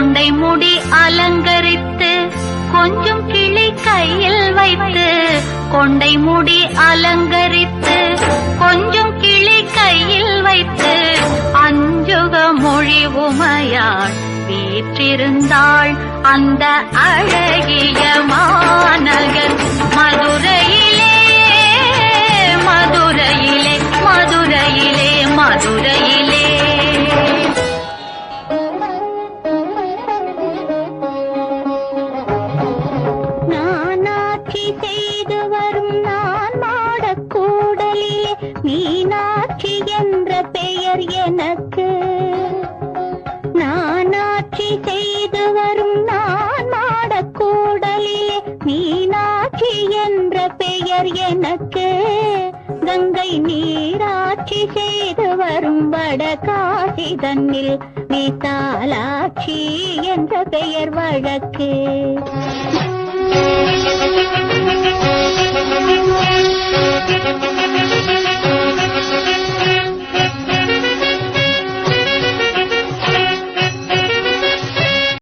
கொண்டை முடி அலங்கரித்து கொஞ்சம் கிளி கையில் வைத்து, கொண்டை முடி அலங்கரித்து கொஞ்சம் கிளி கையில் வைத்து, அஞ்சுக மொழி உமையாள் வீற்றிருந்தாள் அந்த அழகிய மாநகர் மதுரையிலே, மதுரையிலே, மதுரையிலே, மதுரையிலே. நானாட்சி செய்து வரும் நான் மாடக்கூடலிலே மீனாட்சி என்ற பெயர் எனக்கு. நானாட்சி செய்து வரும் நான் மாடக்கூடலிலே மீனாட்சி என்ற பெயர் எனக்கு. கங்கை நீராட்சி செய்து வரும் வடகாசி தன்னில் விசாலாட்சி என்ற பெயர் வழக்கு.